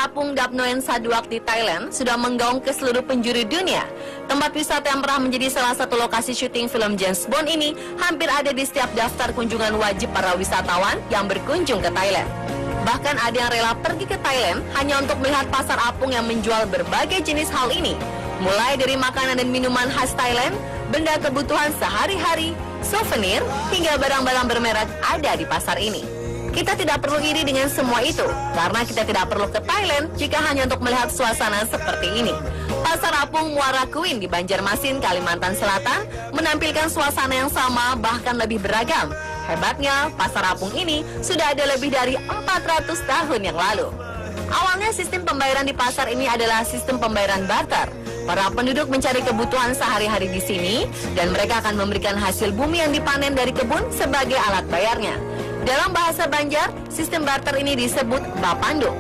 apung Dap Noen Saduak di Thailand sudah menggaung ke seluruh penjuru dunia. Tempat wisata yang pernah menjadi salah satu lokasi syuting film James Bond ini hampir ada di setiap daftar kunjungan wajib para wisatawan yang berkunjung ke Thailand. Bahkan ada yang rela pergi ke Thailand hanya untuk melihat pasar apung yang menjual berbagai jenis hal ini. Mulai dari makanan dan minuman khas Thailand, benda kebutuhan sehari-hari, souvenir, hingga barang-barang bermerek ada di pasar ini. Kita tidak perlu iri dengan semua itu, karena kita tidak perlu ke Thailand jika hanya untuk melihat suasana seperti ini. Pasar apung Muara Kuin di Banjarmasin, Kalimantan Selatan menampilkan suasana yang sama, bahkan lebih beragam. Hebatnya, pasar apung ini sudah ada lebih dari 400 tahun yang lalu. Awalnya sistem pembayaran di pasar ini adalah sistem pembayaran barter. Para penduduk mencari kebutuhan sehari-hari di sini, dan mereka akan memberikan hasil bumi yang dipanen dari kebun sebagai alat bayarnya. Dalam bahasa Banjar, sistem barter ini disebut Bapandu.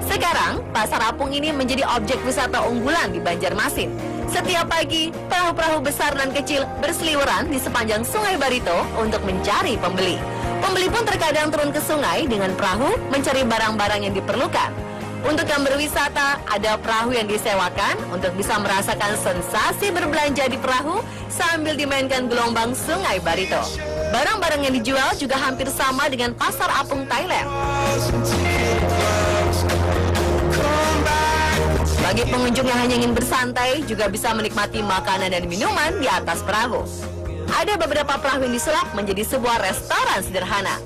Sekarang, pasar apung ini menjadi objek wisata unggulan di Banjarmasin. Setiap pagi, perahu-perahu besar dan kecil berseliweran di sepanjang Sungai Barito untuk mencari pembeli. Pembeli pun terkadang turun ke sungai dengan perahu mencari barang-barang yang diperlukan. Untuk yang berwisata, ada perahu yang disewakan untuk bisa merasakan sensasi berbelanja di perahu sambil dimainkan gelombang Sungai Barito. Barang-barang yang dijual juga hampir sama dengan pasar apung Thailand. Bagi pengunjung yang hanya ingin bersantai, juga bisa menikmati makanan dan minuman di atas perahu. Ada beberapa perahu yang disulap menjadi sebuah restoran sederhana.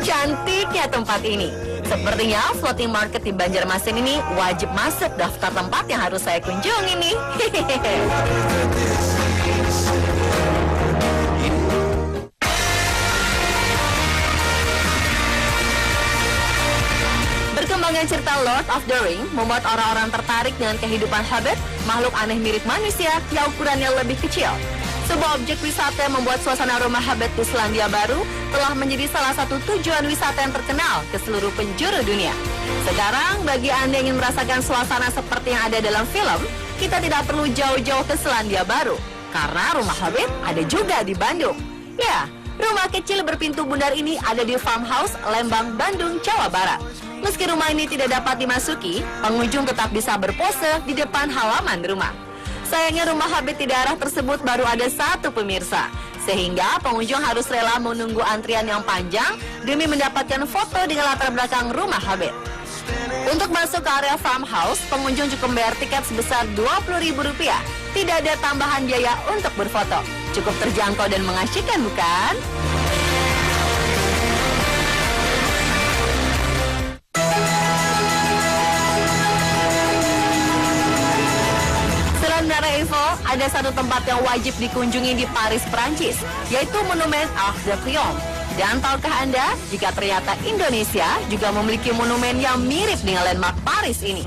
Cantiknya tempat ini. Sepertinya floating market di Banjarmasin ini wajib masuk daftar tempat yang harus saya kunjungi nih. Perkembangan cerita Lord of the Ring membuat orang-orang tertarik dengan kehidupan Hobbit, makhluk aneh mirip manusia yang ukurannya lebih kecil. Sebuah objek wisata yang membuat suasana rumah Hobbit di Selandia Baru telah menjadi salah satu tujuan wisata yang terkenal ke seluruh penjuru dunia. Sekarang, bagi Anda yang ingin merasakan suasana seperti yang ada dalam film, kita tidak perlu jauh-jauh ke Selandia Baru, karena rumah Hobbit ada juga di Bandung. Ya, rumah kecil berpintu bundar ini ada di Farmhouse, Lembang, Bandung, Jawa Barat. Meski rumah ini tidak dapat dimasuki, pengunjung tetap bisa berpose di depan halaman rumah. Sayangnya rumah Hobbit di daerah tersebut baru ada satu pemirsa, sehingga pengunjung harus rela menunggu antrian yang panjang demi mendapatkan foto dengan latar belakang rumah Hobbit. Untuk masuk ke area Farmhouse, pengunjung cukup membayar tiket sebesar Rp20.000. Tidak ada tambahan biaya untuk berfoto. Cukup terjangkau dan mengasyikkan, bukan? Selain Eiffel, ada satu tempat yang wajib dikunjungi di Paris, Prancis, yaitu Monumen Arc de Triomphe. Dan tahukah Anda, jika ternyata Indonesia juga memiliki monumen yang mirip dengan landmark Paris ini?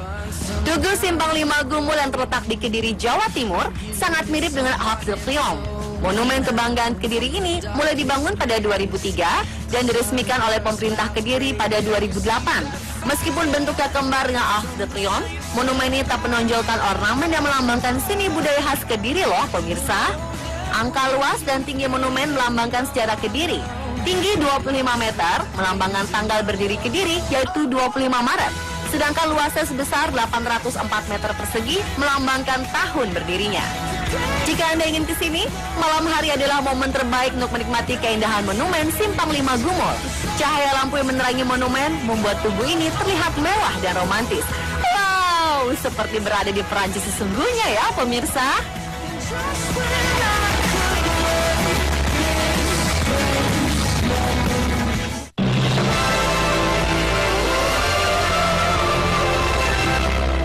Tugu Simpang 5 Gumul yang terletak di Kediri, Jawa Timur, sangat mirip dengan Arc de Triomphe. Monumen kebanggaan Kediri ini mulai dibangun pada 2003 dan diresmikan oleh pemerintah Kediri pada 2008. Meskipun bentuknya kembar dengan Arc de Triomphe, monumen ini tak menonjolkan ornamen yang melambangkan seni budaya khas Kediri loh pemirsa. Angka luas dan tinggi monumen melambangkan sejarah Kediri. Tinggi 25 meter melambangkan tanggal berdiri Kediri, yaitu 25 Maret. Sedangkan luasnya sebesar 804 meter persegi melambangkan tahun berdirinya. Jika Anda ingin ke sini, malam hari adalah momen terbaik untuk menikmati keindahan monumen Simpang 5 Gumul. Cahaya lampu yang menerangi monumen membuat tugu ini terlihat mewah dan romantis. Wow, seperti berada di Perancis sesungguhnya ya pemirsa.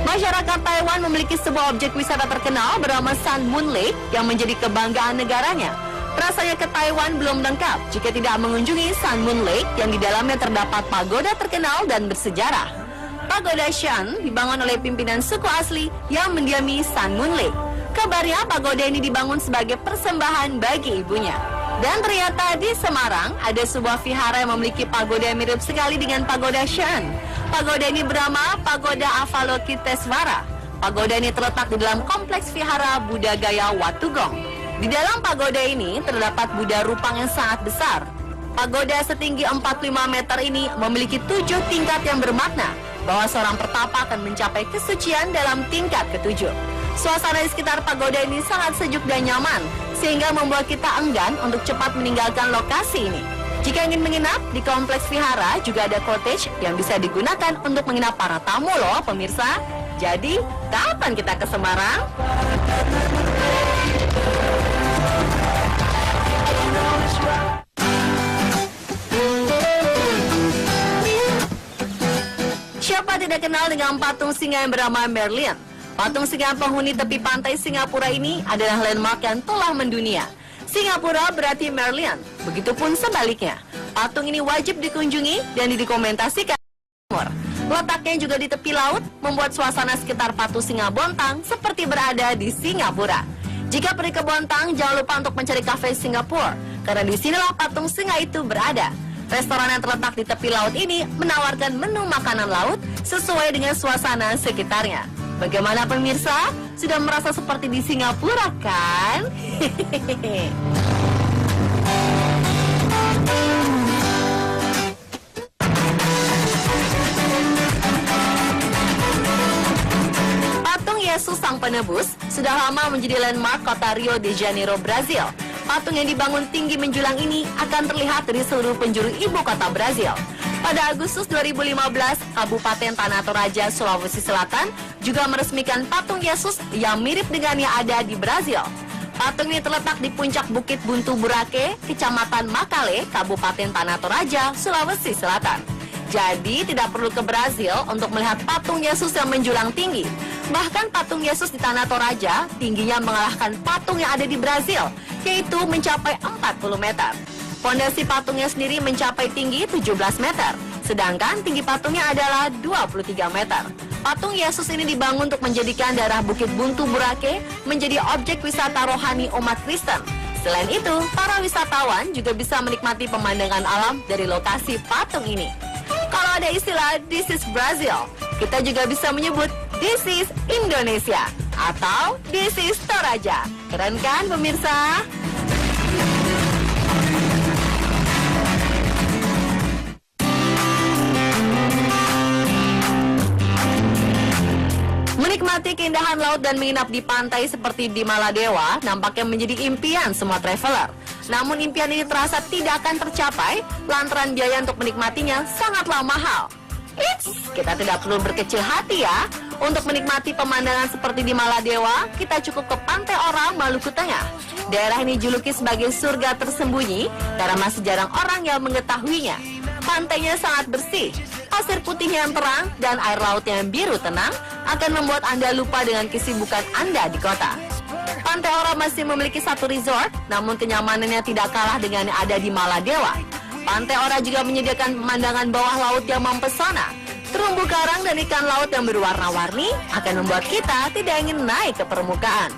Masyarakat Taiwan memiliki sebuah objek wisata terkenal bernama Sun Moon Lake yang menjadi kebanggaan negaranya. Rasanya ke Taiwan belum lengkap jika tidak mengunjungi Sun Moon Lake yang di dalamnya terdapat pagoda terkenal dan bersejarah. Pagoda Shan dibangun oleh pimpinan suku asli yang mendiami Sun Moon Lake. Kabarnya pagoda ini dibangun sebagai persembahan bagi ibunya. Dan ternyata di Semarang ada sebuah vihara yang memiliki pagoda yang mirip sekali dengan pagoda Shan. Pagoda ini bernama Pagoda Avalokitesvara. Pagoda ini terletak di dalam kompleks vihara Buddha Gaya Watugong. Di dalam pagoda ini terdapat Buddha Rupang yang sangat besar. Pagoda setinggi 45 meter ini memiliki 7 tingkat yang bermakna. bahwa seorang pertapa akan mencapai kesucian dalam tingkat ketujuh. Suasana di sekitar pagoda ini sangat sejuk dan nyaman, sehingga membuat kita enggan untuk cepat meninggalkan lokasi ini. Jika ingin menginap, di kompleks vihara juga ada cottage yang bisa digunakan untuk menginap para tamu loh pemirsa. Jadi, kapan kita ke Semarang? Siapa tidak kenal dengan patung singa yang bernama Merlion? Patung singa penghuni tepi pantai Singapura ini adalah landmark yang telah mendunia. Singapura berarti Merlion, begitupun sebaliknya. Patung ini wajib dikunjungi dan didokumentasikan. Letaknya juga di tepi laut, membuat suasana sekitar patung singa Bontang seperti berada di Singapura. Jika pergi ke Bontang, jangan lupa untuk mencari kafe Singapura, karena disinilah patung singa itu berada. Restoran yang terletak di tepi laut ini menawarkan menu makanan laut sesuai dengan suasana sekitarnya. Bagaimana pemirsa? Sudah merasa seperti di Singapura kan? Patung Yesus Sang Penebus sudah lama menjadi landmark kota Rio de Janeiro, Brazil. Patung yang dibangun tinggi menjulang ini akan terlihat dari seluruh penjuru ibu kota Brazil. Pada Agustus 2015, Kabupaten Tanah Toraja, Sulawesi Selatan juga meresmikan patung Yesus yang mirip dengan yang ada di Brazil. Patung ini terletak di puncak Bukit Buntu Burake, Kecamatan Makale, Kabupaten Tanah Toraja, Sulawesi Selatan. Jadi tidak perlu ke Brazil untuk melihat patung Yesus yang menjulang tinggi. Bahkan patung Yesus di Tanah Toraja tingginya mengalahkan patung yang ada di Brazil, yaitu mencapai 40 meter. Pondasi patungnya sendiri mencapai tinggi 17 meter, sedangkan tinggi patungnya adalah 23 meter. Patung Yesus ini dibangun untuk menjadikan daerah Bukit Buntu Burake menjadi objek wisata rohani umat Kristen. Selain itu, para wisatawan juga bisa menikmati pemandangan alam dari lokasi patung ini. Kalau ada istilah "This is Brazil", kita juga bisa menyebut "This is Indonesia" atau "This is Toraja". Keren kan pemirsa? Menikmati keindahan laut dan menginap di pantai seperti di Maladewa nampaknya menjadi impian semua traveler. Namun impian ini terasa tidak akan tercapai lantaran biaya untuk menikmatinya sangatlah mahal. Eits, kita tidak perlu berkecil hati ya. Untuk menikmati pemandangan seperti di Maladewa, kita cukup ke Pantai Ora, Maluku Tengah. Daerah ini dijuluki sebagai surga tersembunyi karena masih jarang orang yang mengetahuinya. Pantainya sangat bersih, pasir putihnya yang terang, dan air lautnya yang biru tenang akan membuat Anda lupa dengan kesibukan Anda di kota. Pantai Ora masih memiliki satu resort, namun kenyamanannya tidak kalah dengan yang ada di Maladewa. Pantai Ora juga menyediakan pemandangan bawah laut yang mempesona. Terumbu karang dan ikan laut yang berwarna-warni akan membuat kita tidak ingin naik ke permukaan.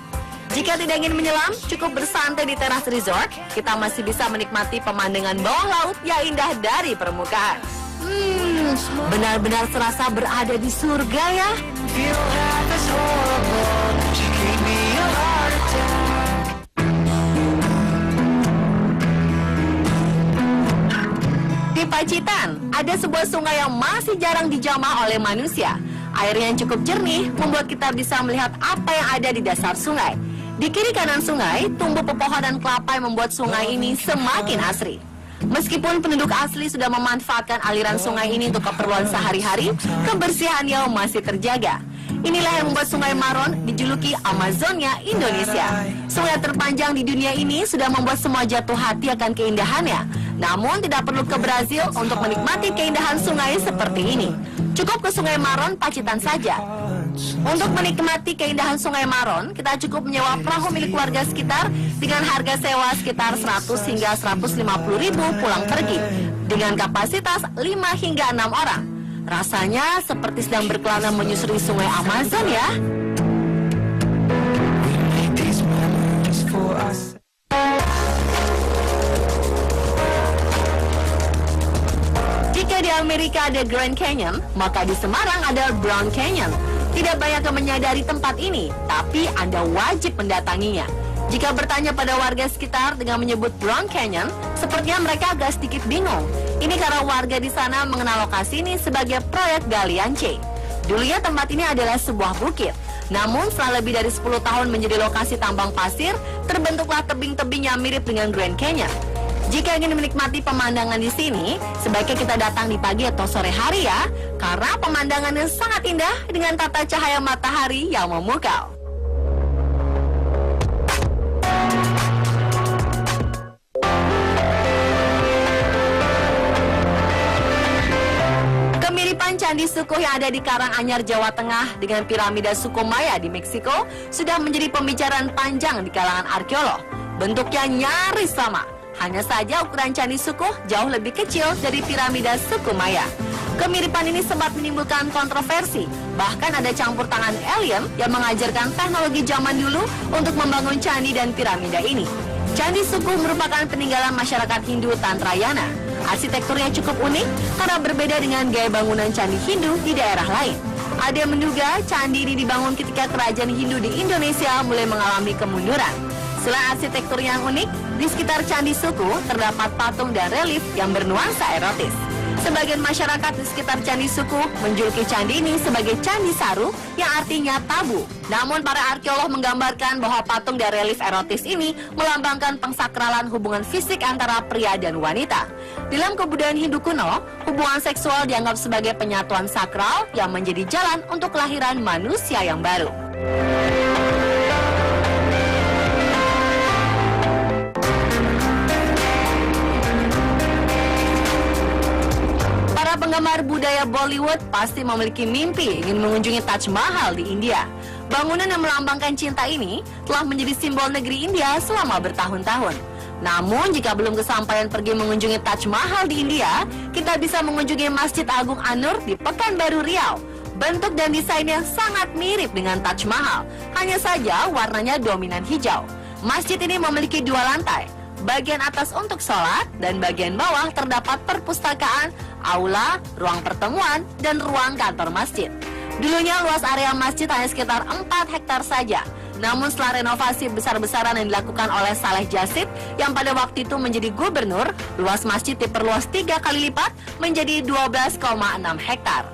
Jika tidak ingin menyelam, cukup bersantai di teras resort, kita masih bisa menikmati pemandangan bawah laut yang indah dari permukaan. Benar-benar serasa berada di surga ya. Di Pacitan, ada sebuah sungai yang masih jarang dijamah oleh manusia. Airnya yang cukup jernih membuat kita bisa melihat apa yang ada di dasar sungai. Di kiri kanan sungai, tumbuh pepohonan kelapa yang membuat sungai ini semakin asri. Meskipun penduduk asli sudah memanfaatkan aliran sungai ini untuk keperluan sehari-hari, kebersihannya masih terjaga. Inilah yang membuat Sungai Maron dijuluki Amazonia Indonesia. Sungai terpanjang di dunia ini sudah membuat semua jatuh hati akan keindahannya. Namun tidak perlu ke Brazil untuk menikmati keindahan sungai seperti ini. Cukup ke Sungai Maron, Pacitan saja. Untuk menikmati keindahan Sungai Maron, kita cukup menyewa perahu milik warga sekitar dengan harga sewa sekitar 100 hingga 150 ribu pulang pergi, dengan kapasitas 5 hingga 6 orang. Rasanya seperti sedang berkelana menyusuri Sungai Amazon ya. Jika di Amerika ada Grand Canyon, maka di Semarang ada Brown Canyon. Tidak banyak yang menyadari tempat ini, tapi Anda wajib mendatanginya. Jika bertanya pada warga sekitar dengan menyebut Brown Canyon, sepertinya mereka agak sedikit bingung. Ini karena warga di sana mengenal lokasi ini sebagai proyek galian C. Dulunya tempat ini adalah sebuah bukit. Namun setelah lebih dari 10 tahun menjadi lokasi tambang pasir, terbentuklah tebing-tebing yang mirip dengan Grand Canyon. Jika ingin menikmati pemandangan di sini, sebaiknya kita datang di pagi atau sore hari ya, karena pemandangannya sangat indah dengan tata cahaya matahari yang memukau. Kemiripan Candi Sukuh yang ada di Karanganyar, Jawa Tengah dengan piramida suku Maya di Meksiko sudah menjadi pembicaraan panjang di kalangan arkeolog. Bentuknya nyaris sama. Hanya saja ukuran Candi Sukuh jauh lebih kecil dari piramida suku Maya. Kemiripan ini sempat menimbulkan kontroversi. Bahkan ada campur tangan alien yang mengajarkan teknologi zaman dulu untuk membangun candi dan piramida ini. Candi Sukuh merupakan peninggalan masyarakat Hindu Tantrayana. Arsitekturnya cukup unik karena berbeda dengan gaya bangunan candi Hindu di daerah lain. Ada yang menduga candi ini dibangun ketika kerajaan Hindu di Indonesia mulai mengalami kemunduran. Selain arsitektur yang unik, di sekitar Candi Sukuh terdapat patung dan relief yang bernuansa erotis. Sebagian masyarakat di sekitar Candi Sukuh menjuluki candi ini sebagai Candi Saru yang artinya tabu. Namun para arkeolog menggambarkan bahwa patung dan relief erotis ini melambangkan pengsakralan hubungan fisik antara pria dan wanita. Dalam kebudayaan Hindu kuno, hubungan seksual dianggap sebagai penyatuan sakral yang menjadi jalan untuk kelahiran manusia yang baru. Penggemar budaya Bollywood pasti memiliki mimpi ingin mengunjungi Taj Mahal di India. Bangunan yang melambangkan cinta ini telah menjadi simbol negeri India selama bertahun-tahun. Namun jika belum kesampaian pergi mengunjungi Taj Mahal di India, kita bisa mengunjungi Masjid Agung An-Nur di Pekanbaru Riau. Bentuk dan desainnya sangat mirip dengan Taj Mahal, hanya saja warnanya dominan hijau. Masjid ini memiliki 2 lantai. Bagian atas untuk sholat dan bagian bawah terdapat perpustakaan, aula, ruang pertemuan, dan ruang kantor masjid. Dulunya luas area masjid hanya sekitar 4 hektar saja. Namun setelah renovasi besar-besaran yang dilakukan oleh Saleh Jasid yang pada waktu itu menjadi gubernur, luas masjid diperluas 3 kali lipat menjadi 12,6 hektar.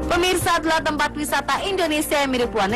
Pemirsa, adalah tempat wisata Indonesia yang mirip warna